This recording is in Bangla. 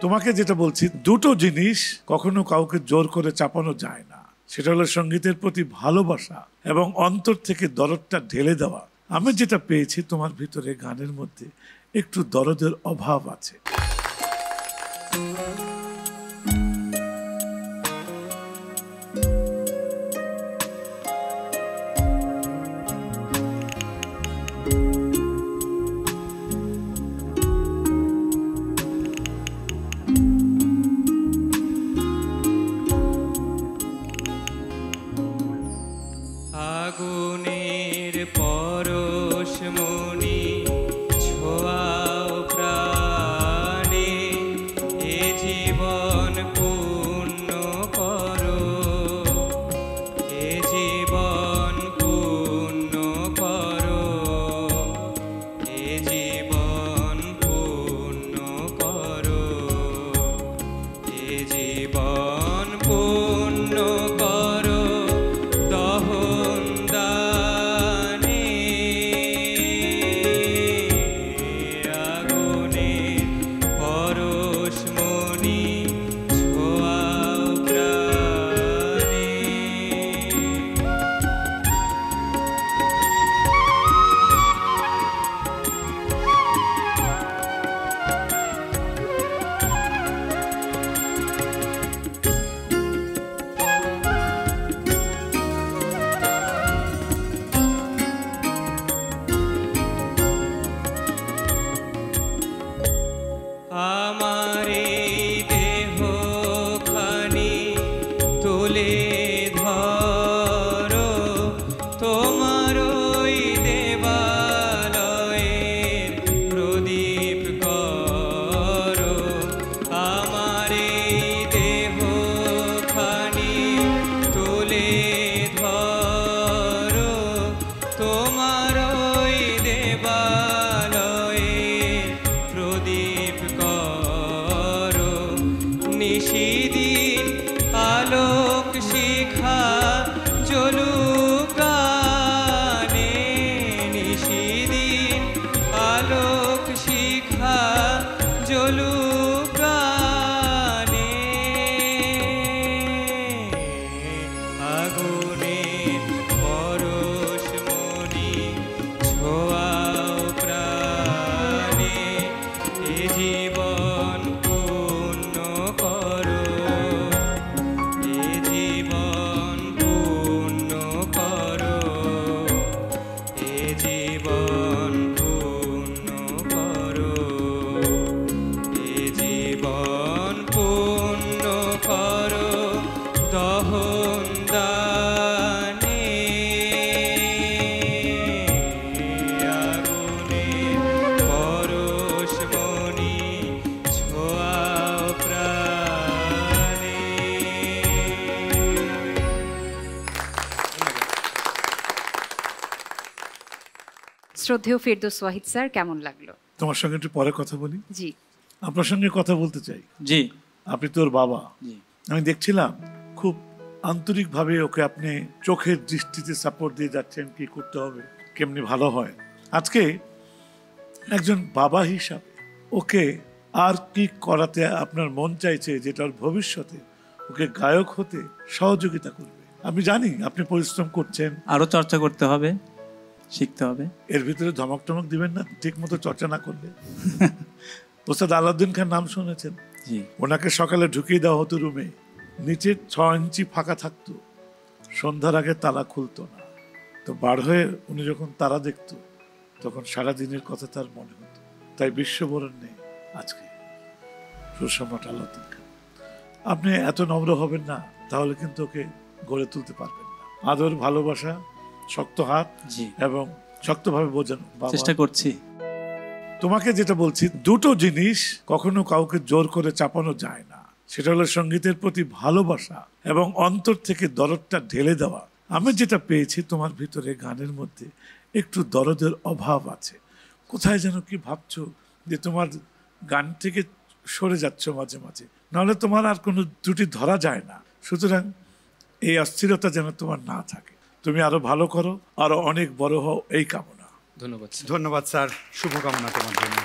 তোমাকে যেটা বলছি, দুটো জিনিস কখনো কাউকে জোর করে চাপানো যায় না। সেটা হলো সঙ্গীতের প্রতি ভালোবাসা এবং অন্তর থেকে দরদটা ঢেলে দেওয়া। আমি যেটা পেয়েছি তোমার ভিতরে গানের মধ্যে একটু দরদের অভাব আছে। আগুনের পরশমণি ছোঁয়াও প্রাণে, এ জীবন পূর্ণ করো, এ জীবন পূর্ণ করো, এ জীবন পূর্ণ করো, এ জীবন পূর্ণ করো দহন দানে। আগুনের পরশমণি ছোঁয়াও প্রাণে। আমার এই দেহখানি তুলে ধরো, তোমার ওই দেবালয়ের প্রদীপ করো। আমার এই দেহখানি তুলে ধরো, তোমার ওই দেবালয়ের প্রদীপ করো। নিশিদিন আলোক শিখা জ্বলুক গানে, নিশিদিন আলোক শিখা জ্বলুক গানে। আগুনের পরশমণি ছোঁয়াও প্রাণে, এ জীবন পূর্ণ করো, এ জীবন পূর্ণ করো, এ জীবন পূর্ণ করো, এ জীবন পূর্ণ করো দহন দানে। আগুনের পরশমণি ছোঁয়াও প্রাণে। শ্রদ্ধেয় ফেরদৌস ওয়াহিদ স্যার, কেমন লাগলো? তোমার সঙ্গে একটু পরে কথা বলি। জি আপনার সঙ্গে কথা বলতে চাই। জি আপনি তোর বাবা, জি আমি দেখছিলাম খুব আন্তরিকভাবে ওকে আপনি চোখের দৃষ্টিতে সাপোর্ট দিয়ে যাচ্ছেন, কি করতে হবে, কেমনি ভালো হয়। আজকে একজন বাবা হিসাবে ওকে আর কি করাতে আপনার মন চাইছে, যেটার ভবিষ্যতে ওকে গায়ক হতে সহযোগিতা করবে? আমি জানি আপনি পরিশ্রম করছেন, আরো চর্চা করতে হবে, শিখতে হবে। এর ভিতরে ধমক টমক দিবেন না ঠিক মতো চর্চা না করলে। ওস্তাদ আলাউদ্দিন খান নাম শুনেছেন? জি ওনাকে সকালে ঢুকিয়ে দেওয়া হতো রুমে, নিচে 6 ইঞ্চি ফাঁকা থাকতো, সন্ধ্যার আগে তালা খুলতো না। তো বার হয়ে উনি যখন তারা দেখতো তখন সারা দিনের কথা তার মনে হতো। তাই বিশ্ববরণ্যে আজকে সুসম্রাট আলাউদ্দিন খান। আপনি এত নম্র হবেন না, তাহলে কিন্তু ওকে গড়ে তুলতে পারবেন না। আদর, ভালোবাসা, শক্ত হাত জি এবং শক্তভাবে বোঝানো। বাবা, চেষ্টা করছি। তোমাকে যেটা বলছি, দুটো জিনিস কখনো কাউকে জোর করে চাপানো যায় না। সেটা হলো সঙ্গীতের প্রতি ভালোবাসা এবং অন্তর থেকে দরদটা ঢেলে দেওয়া। আমি যেটা পেয়েছি তোমার ভিতরে গানের মধ্যে একটু দরদের অভাব আছে। কোথায় যেন কি ভাবছো যে তোমার গান থেকে সরে যাচ্ছ মাঝে মাঝে, নাহলে তোমার আর কোনো ত্রুটি ধরা যায় না। সুতরাং এই অস্থিরতা যেন তোমার না থাকে। তুমি আরো ভালো করো, আরো অনেক বড় হও, এই কামনা। ধন্যবাদ। ধন্যবাদ স্যার, শুভকামনা তোমার জন্য।